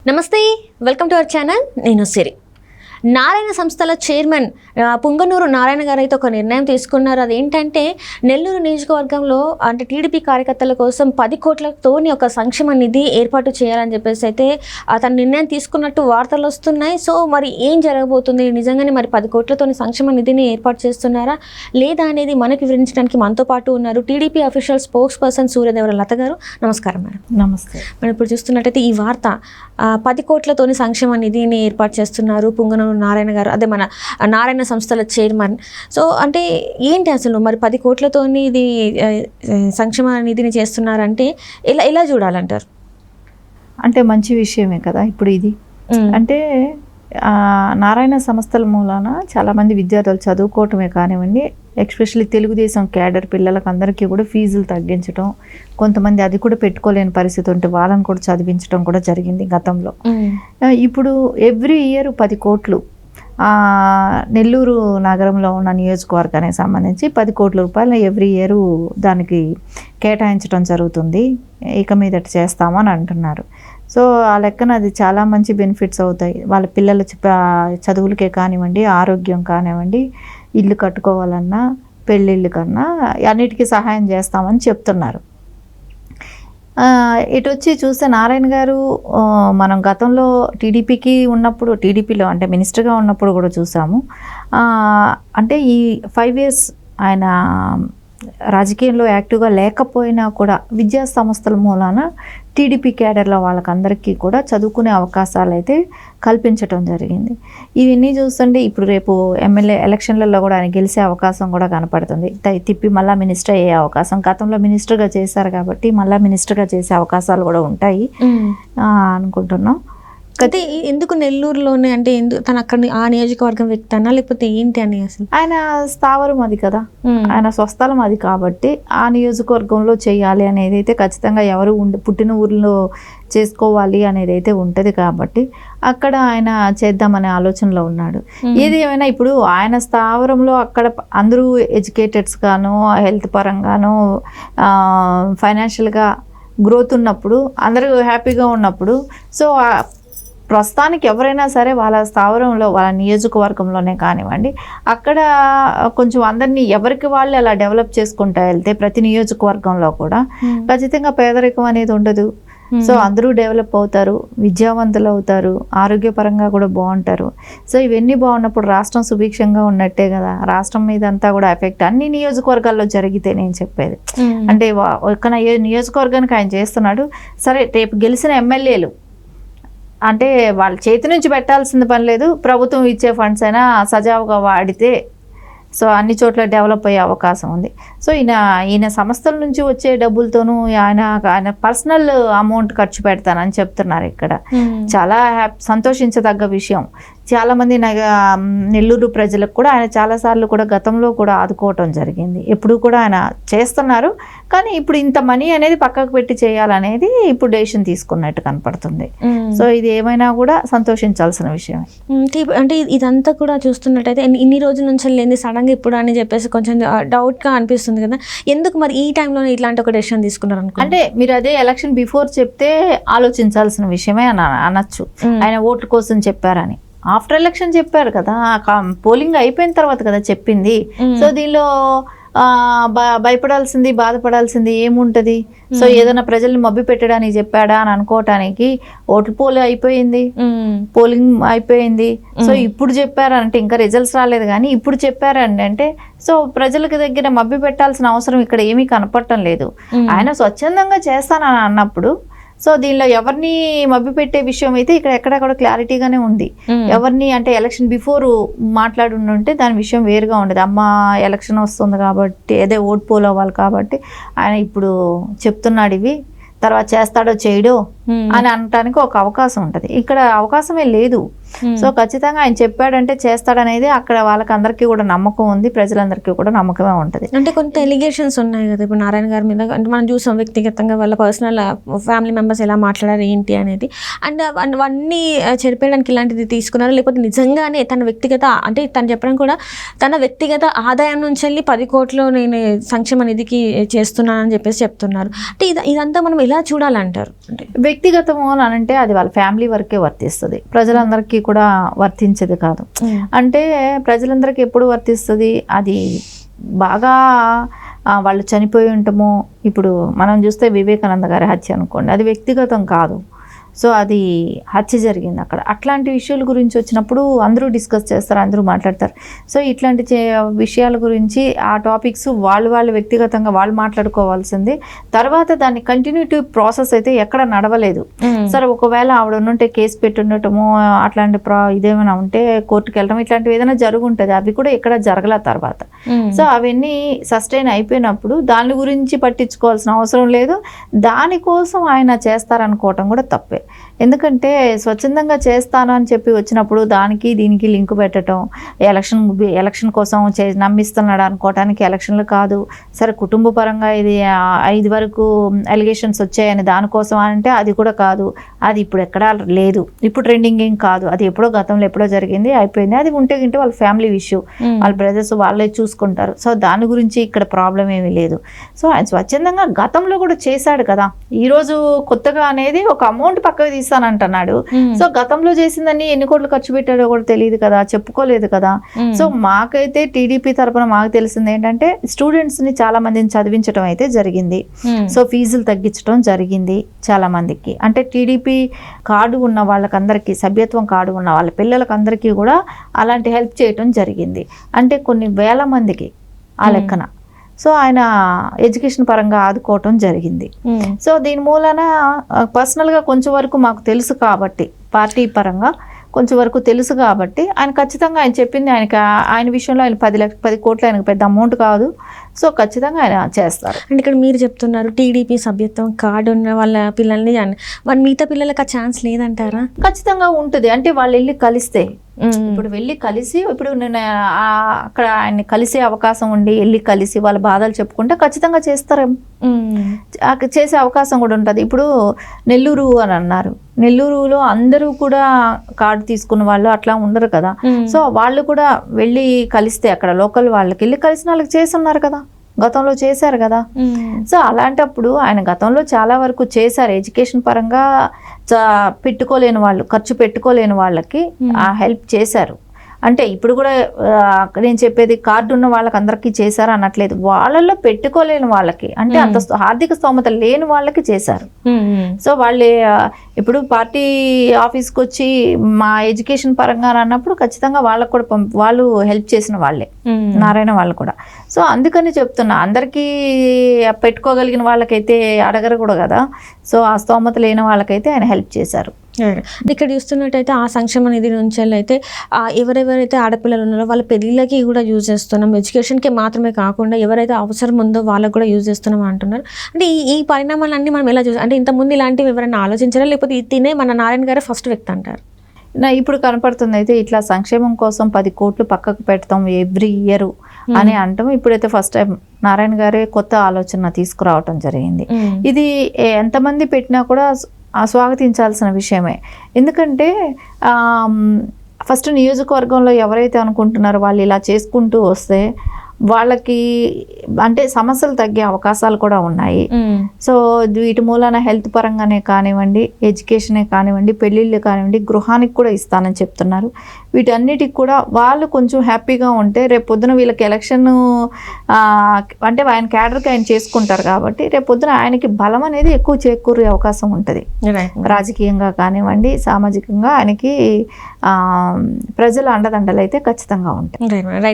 నమస్తే, welcome to our channel. నేను సిరి. నారాయణ సంస్థల చైర్మన్ పుంగనూరు నారాయణ గారు అయితే ఒక నిర్ణయం తీసుకున్నారు. అదేంటంటే నెల్లూరు నియోజకవర్గంలో అంటే టీడీపీ కార్యకర్తల కోసం 10 కోట్లతోని ఒక సంక్షేమ నిధి ఏర్పాటు చేయాలని చెప్పేసి అయితే తన నిర్ణయం తీసుకున్నట్టు వార్తలు వస్తున్నాయి. సో మరి ఏం జరగబోతుంది, నిజంగానే మరి 10 కోట్లతోని సంక్షేమ నిధిని ఏర్పాటు చేస్తున్నారా లేదా అనేది మనకు వివరించడానికి మనతో పాటు ఉన్నారు TDP official spokesperson Suryadevara Latha గారు. నమస్కారం మేడం. నమస్తే. మనం ఇప్పుడు చూస్తున్నట్టయితే ఈ వార్త 10 కోట్లతోని సంక్షేమ నిధిని ఏర్పాటు చేస్తున్నారు పుంగనూరు నారాయణ గారు, అదే మన నారాయణ సంస్థల చైర్మన్. సో అంటే ఏంటి అసలు మరి 10 కోట్లతోని ఇది సంక్షేమ నిధిని చేస్తున్నారంటే ఎలా చూడాలంటారు? అంటే మంచి విషయమే కదా ఇప్పుడు ఇది. అంటే నారాయణ సంస్థల మూలాన చాలామంది విద్యార్థులు చదువుకోవటమే కానివ్వండి, ఎస్పెషల్లీ తెలుగుదేశం క్యాడర్ పిల్లలకు అందరికీ కూడా ఫీజులు తగ్గించడం, కొంతమంది అది కూడా పెట్టుకోలేని పరిస్థితి ఉంటే వాళ్ళని కూడా చదివించడం కూడా జరిగింది గతంలో. ఇప్పుడు ఎవ్రీ ఇయర్ 10 కోట్లు నెల్లూరు నగరంలో ఉన్న నియోజకవర్గానికి సంబంధించి 10 కోట్ల రూపాయలు ఎవ్రీ ఇయర్ దానికి కేటాయించడం జరుగుతుంది. ఇక మీదట చేస్తామని అంటున్నారు. సో ఆ లెక్కన అది చాలా మంచి బెనిఫిట్స్ అవుతాయి. వాళ్ళ పిల్లల చదువులకే కానివ్వండి, ఆరోగ్యం కానివ్వండి, ఇల్లు కట్టుకోవాలన్నా, పెళ్ళిళ్ళు కన్నా అన్నిటికీ సహాయం చేస్తామని చెప్తున్నారు. ఇటు వచ్చి చూస్తే నారాయణ గారు మనం గతంలో టీడీపీకి ఉన్నప్పుడు, టీడీపీలో అంటే మినిస్టర్గా ఉన్నప్పుడు కూడా చూసాము. అంటే ఈ 5 years ఆయన రాజకీయంలో యాక్టివ్గా లేకపోయినా కూడా విద్యా సంస్థల మూలాన టీడీపీ క్యాడర్లో వాళ్ళకందరికీ కూడా చదువుకునే అవకాశాలు అయితే కల్పించడం జరిగింది. ఇవన్నీ చూస్తుంటే ఇప్పుడు రేపు ఎమ్మెల్యే ఎలక్షన్లలో కూడా ఆయన గెలిచే అవకాశం కూడా కనపడుతుంది. తిప్పి మళ్ళీ మినిస్టర్ అయ్యే అవకాశం, గతంలో మినిస్టర్గా చేశారు కాబట్టి మళ్ళీ మినిస్టర్గా చేసే అవకాశాలు కూడా ఉంటాయి అనుకుంటున్నాం. అయితే ఎందుకు నెల్లూరులోనే, అంటే ఎందుకు తను అక్కడ ఆ నియోజకవర్గం వ్యక్తి అన్నా లేకపోతే ఏంటి అని? అసలు ఆయన స్థావరం అది కదా, ఆయన స్వస్థలం అది కాబట్టి ఆ నియోజకవర్గంలో చేయాలి అనేది అయితే ఖచ్చితంగా ఎవరు పుట్టిన ఊర్లో చేసుకోవాలి అనేది అయితే ఉంటుంది కాబట్టి అక్కడ ఆయన చేద్దామనే ఆలోచనలో ఉన్నాడు. ఏది ఏమైనా ఇప్పుడు ఆయన స్థావరంలో అక్కడ అందరూ ఎడ్యుకేటెడ్స్ గాను, హెల్త్ పరంగాను, ఫైనాన్షియల్గా గ్రోత్ ఉన్నప్పుడు, అందరూ హ్యాపీగా ఉన్నప్పుడు, సో ప్రస్తుతానికి ఎవరైనా సరే వాళ్ళ స్థావరంలో, వాళ్ళ నియోజకవర్గంలోనే కానివ్వండి, అక్కడ కొంచెం అందరినీ ఎవరికి వాళ్ళు అలా డెవలప్ చేసుకుంటూ వెళ్తే ప్రతి నియోజకవర్గంలో కూడా ఖచ్చితంగా పేదరికం అనేది ఉండదు. సో అందరూ డెవలప్ అవుతారు, విద్యావంతులు అవుతారు, ఆరోగ్యపరంగా కూడా బాగుంటారు. సో ఇవన్నీ బాగున్నప్పుడు రాష్ట్రం సుభిక్షంగా ఉన్నట్టే కదా. రాష్ట్రం మీద అంతా కూడా ఎఫెక్ట్ అన్ని నియోజకవర్గాల్లో జరిగితే నేను చెప్పేది అంటే ఒక నియోజకవర్గానికి ఆయన చేస్తున్నాడు. సరే రేపు గెలిచిన ఎమ్మెల్యేలు అంటే వాళ్ళ చేతి నుంచి పెట్టాల్సిన పని లేదు, ప్రభుత్వం ఇచ్చే ఫండ్స్ అయినా సజావుగా వాడితే సో అన్ని చోట్ల డెవలప్ అయ్యే అవకాశం ఉంది. సో ఈయన సంస్థల నుంచి వచ్చే డబ్బులతోనూ ఆయన పర్సనల్ అమౌంట్ ఖర్చు పెడతానని చెప్తున్నారు. ఇక్కడ చాలా సంతోషించదగ్గ విషయం. చాలామంది నెల్లూరు ప్రజలకు కూడా ఆయన చాలాసార్లు కూడా గతంలో కూడా ఆదుకోవటం జరిగింది. ఎప్పుడు కూడా ఆయన చేస్తున్నారు. కానీ ఇప్పుడు ఇంత మనీ అనేది పక్కకు పెట్టి చేయాలనేది ఇప్పుడు డెసిషన్ తీసుకున్నట్టు కనపడుతుంది. సో ఇది ఏమైనా కూడా సంతోషించాల్సిన విషయం. అంటే ఇదంతా కూడా చూస్తున్నట్టయితే ఇన్ని రోజుల నుంచి లేని సడన్గా ఇప్పుడు అని చెప్పేసి కొంచెం డౌట్గా అనిపిస్తుంది కదా. ఎందుకు మరి ఈ టైంలో ఇట్లాంటి ఒక డెసిషన్ తీసుకున్నారు అనుకో? అంటే మీరు అదే ఎలక్షన్ బిఫోర్ చెప్తే ఆలోచించాల్సిన విషయమే అనొచ్చు. ఆయన ఓట్ల కోసం చెప్పారని. ఆఫ్టర్ ఎలక్షన్ చెప్పారు కదా, పోలింగ్ అయిపోయిన తర్వాత కదా చెప్పింది. సో దీనిలో భయపడాల్సింది, బాధపడాల్సింది ఏముంటది? సో ఏదైనా ప్రజల్ని మభ్య పెట్టడానికి చెప్పాడా అని అనుకోవటానికి ఓట్లు పోలింగ్ అయిపోయింది. సో ఇప్పుడు చెప్పారంటే ఇంకా రిజల్ట్స్ రాలేదు కానీ ఇప్పుడు చెప్పారండి అంటే సో ప్రజలకు దగ్గర మభ్య పెట్టాల్సిన అవసరం ఇక్కడ ఏమీ కనపడటం లేదు. ఆయన స్వచ్ఛందంగా చేస్తానని అన్నప్పుడు సో దీనిలో ఎవరిని మభ్యపెట్టే విషయం అయితే ఇక్కడ ఎక్కడెక్కడ క్లారిటీగానే ఉంది. ఎవరిని అంటే ఎలక్షన్ బిఫోర్ మాట్లాడుంటే దాని విషయం వేరుగా ఉండేది. అమ్మ ఎలక్షన్ వస్తుంది కాబట్టి అదే ఓట్ పోల్ అవ్వాలి కాబట్టి ఆయన ఇప్పుడు చెప్తున్నాడు ఇవి, తర్వాత చేస్తాడో చేయడో అని అనటానికి ఒక అవకాశం ఉంటుంది. ఇక్కడ అవకాశమే లేదు. సో ఖచ్చితంగా ఆయన చెప్పాడంటే చేస్తాడనేది అక్కడ వాళ్ళకందరికీ కూడా నమ్మకం ఉంది, ప్రజలందరికీ కూడా నమ్మకమే ఉంటుంది. అంటే కొంత ఎలిగేషన్స్ ఉన్నాయి కదా ఇప్పుడు నారాయణ గారి మీద. అంటే మనం చూసాం వ్యక్తిగతంగా వాళ్ళ పర్సనల్ ఫ్యామిలీ మెంబర్స్ ఎలా మాట్లాడారు ఏంటి అనేది. అండ్ అవన్నీ చెరిపేయడానికి ఇలాంటిది తీసుకున్నారు లేకపోతే నిజంగానే తన వ్యక్తిగత, అంటే తను చెప్పడం కూడా తన వ్యక్తిగత ఆదాయం నుంచి వెళ్ళి 10 కోట్లు నేను సంక్షేమ నిధికి చేస్తున్నానని చెప్పేసి చెప్తున్నారు. అంటే ఇదంతా మనం ఎలా చూడాలంటారు? అంటే వ్యక్తిగతము అని అంటే అది వాళ్ళ ఫ్యామిలీ వరకే వర్తిస్తుంది, ప్రజలందరికీ కూడా వర్తించేది కాదు. అంటే ప్రజలందరికీ ఎప్పుడు వర్తిస్తుంది, అది బాగా వాళ్ళు చనిపోయి ఉంటాము. ఇప్పుడు మనం చూస్తే వివేకానంద గారి హత్య అనుకోండి, అది వ్యక్తిగతం కాదు, సో అది హత్య జరిగింది అక్కడ. అట్లాంటి విషయాల గురించి వచ్చినప్పుడు అందరూ డిస్కస్ చేస్తారు, అందరూ మాట్లాడతారు. సో ఇట్లాంటి విషయాల గురించి ఆ టాపిక్స్ వాళ్ళు వ్యక్తిగతంగా వాళ్ళు మాట్లాడుకోవాల్సింది. తర్వాత దాన్ని కంటిన్యూటివ్ ప్రాసెస్ అయితే ఎక్కడ నడవలేదు. సరే ఒకవేళ ఆవిడ ఉంటే కేసు పెట్టుండటము అట్లాంటి ఇదేమైనా ఉంటే కోర్టుకు వెళ్ళడం ఇట్లాంటివి ఏదైనా జరుగుంటుంది, అవి కూడా ఎక్కడ జరగల తర్వాత. సో అవన్నీ సస్టైన్ అయిపోయినప్పుడు దాని గురించి పట్టించుకోవాల్సిన అవసరం లేదు. దానికోసం ఆయన చేస్తారనుకోవటం కూడా తప్పే. ఎందుకంటే స్వచ్ఛందంగా చేస్తాను అని చెప్పి వచ్చినప్పుడు దానికి దీనికి లింక్ పెట్టడం, ఎలక్షన్ కోసం నమ్మిస్తున్నాడు అనుకోవటానికి ఎలక్షన్లు కాదు. సరే కుటుంబ పరంగా ఇది వరకు అలిగేషన్స్ వచ్చాయని దానికోసం అంటే అది కూడా కాదు. అది ఇప్పుడు ఎక్కడా లేదు, ఇప్పుడు ట్రెండింగ్ ఏం కాదు, అది ఎప్పుడో గతంలో ఎప్పుడో జరిగింది, అయిపోయింది. అది ఉంటే వాళ్ళ ఫ్యామిలీ ఇష్యూ, వాళ్ళ బ్రదర్స్ వాళ్ళే చూసుకుంటారు. సో దాని గురించి ఇక్కడ ప్రాబ్లం ఏమీ లేదు. సో ఆయన స్వచ్ఛందంగా గతంలో కూడా చేశాడు కదా, ఈరోజు కొత్తగా అనేది ఒక అమౌంట్ పక్కకు తీస్తానంటున్నాడు. సో గతంలో చేసిందని ఎన్ని కోట్లు ఖర్చు పెట్టాడో కూడా తెలియదు కదా, చెప్పుకోలేదు కదా. సో మాకైతే టీడీపీ తరపున మాకు తెలిసింది ఏంటంటే స్టూడెంట్స్ ని చాలా మందిని చదివించడం అయితే జరిగింది. సో ఫీజులు తగ్గించడం జరిగింది చాలా మందికి. అంటే టీడీపీ కార్డు ఉన్న వాళ్ళకందరికీ, సభ్యత్వం కార్డు ఉన్న వాళ్ళ పిల్లలకందరికీ కూడా అలాంటి హెల్ప్ చేయటం జరిగింది. అంటే కొన్ని వేల మందికి ఆ లెక్కన. సో ఆయన ఎడ్యుకేషన్ పరంగా ఆదుకోవటం జరిగింది. సో దీని మూలన పర్సనల్గా కొంచెం వరకు మాకు తెలుసు కాబట్టి, పార్టీ పరంగా కొంచెం వరకు తెలుసు కాబట్టి ఆయన ఖచ్చితంగా ఆయన చెప్పింది, ఆయన విషయంలో ఆయన 10 కోట్లు ఆయనకు పెద్ద అమౌంట్ కాదు. సో ఖచ్చితంగా ఆయన చేస్తారు. అంటే ఇక్కడ మీరు చెప్తున్నారు టీడీపీ సభ్యత్వం కార్డు ఉన్న వాళ్ళ పిల్లల్ని, మరి మిగతా పిల్లలకి ఆ ఛాన్స్ లేదంటారా? ఖచ్చితంగా ఉంటుంది. అంటే వాళ్ళు వెళ్ళి కలిస్తే, ఇప్పుడు వెళ్ళి కలిసి, ఇప్పుడు నేను అక్కడ ఆయన్ని కలిసే అవకాశం ఉండి వెళ్ళి కలిసి వాళ్ళ బాధలు చెప్పుకుంటే ఖచ్చితంగా చేస్తారేమో, చేసే అవకాశం కూడా ఉంటుంది. ఇప్పుడు నెల్లూరు అని అన్నారు, నెల్లూరులో అందరూ కూడా కార్డు తీసుకున్న వాళ్ళు అట్లా ఉండరు కదా. సో వాళ్ళు కూడా వెళ్ళి కలిస్తే అక్కడ లోకల్ వాళ్ళకి వెళ్ళి కలిసిన వాళ్ళకి చేసి ఉన్నారు కదా, గతంలో చేశారు కదా. సో అలాంటప్పుడు ఆయన గతంలో చాలా వరకు చేశారు. ఎడ్యుకేషన్ పరంగా పెట్టుకోలేని వాళ్ళు, ఖర్చు పెట్టుకోలేని వాళ్ళకి ఆ హెల్ప్ చేశారు. అంటే ఇప్పుడు కూడా నేను చెప్పేది కార్డు ఉన్న వాళ్ళకి అందరికీ చేశారు అనట్లేదు, వాళ్ళల్లో పెట్టుకోలేని వాళ్ళకి, అంటే అంత ఆర్థిక స్తోమత లేని వాళ్ళకి చేశారు. సో వాళ్ళే ఇప్పుడు పార్టీ ఆఫీస్కి వచ్చి మా ఎడ్యుకేషన్ పరంగా అన్నప్పుడు ఖచ్చితంగా వాళ్ళకు కూడా వాళ్ళు హెల్ప్ చేసిన వాళ్ళే, నారాయణ వాళ్ళు కూడా. సో అందుకని చెప్తున్నా, అందరికీ పెట్టుకోగలిగిన వాళ్ళకైతే అడగరు కూడా కదా. సో ఆ స్తోమత లేని వాళ్ళకైతే ఆయన హెల్ప్ చేశారు. ఇక్కడ చూస్తున్నట్టయితే ఆ సంక్షేమ నిధి నుంచి అయితే ఎవరెవరైతే ఆడపిల్లలు ఉన్నారో వాళ్ళ పెళ్ళిళ్ళకి కూడా యూజ్ చేస్తున్నాం, ఎడ్యుకేషన్కి మాత్రమే కాకుండా ఎవరైతే అవసరం ఉందో వాళ్ళకు కూడా యూజ్ చేస్తున్నాం అంటున్నారు. అంటే ఈ పరిణామాలన్నీ మనం ఎలా చూసాం? అంటే ఇంతకుముందు ఇలాంటివి ఎవరైనా ఆలోచించారా, లేకపోతే తినే మన నారాయణ గారే ఫస్ట్ వ్యక్తి అంటారు? ఇప్పుడు కనపడుతుంది అయితే ఇట్లా సంక్షేమం కోసం 10 కోట్లు పక్కకు పెడతాం ఎవ్రీ ఇయర్ అని అంటాం. ఇప్పుడైతే ఫస్ట్ టైం నారాయణ గారే కొత్త ఆలోచన తీసుకురావటం జరిగింది. ఇది ఎంతమంది పెట్టినా కూడా స్వాగతించాల్సిన విషయమే. ఎందుకంటే ఫస్ట్ నియోజకవర్గంలో ఎవరైతే అనుకుంటున్నారో వాళ్ళు ఇలా చేసుకుంటూ వస్తే వాళ్ళకి అంటే సమస్యలు తగ్గే అవకాశాలు కూడా ఉన్నాయి. సో వీటి మూలాన హెల్త్ పరంగానే కానివ్వండి, ఎడ్యుకేషనే కానివ్వండి, పెళ్ళిళ్ళు కానివ్వండి, గృహానికి కూడా ఇస్తానని చెప్తున్నారు. వీటన్నిటికి కూడా వాళ్ళు కొంచెం హ్యాపీగా ఉంటే రేపు పొద్దున వీళ్ళకి ఎలక్షన్ అంటే ఆయన క్యాడర్కి ఆయన చేసుకుంటారు కాబట్టి రేపు పొద్దున ఆయనకి బలం అనేది ఎక్కువ చేకూరే అవకాశం ఉంటుంది. రాజకీయంగా కానివ్వండి, సామాజికంగా ఆయనకి ప్రజల అండదండలు అయితే ఖచ్చితంగా ఉంటాయి.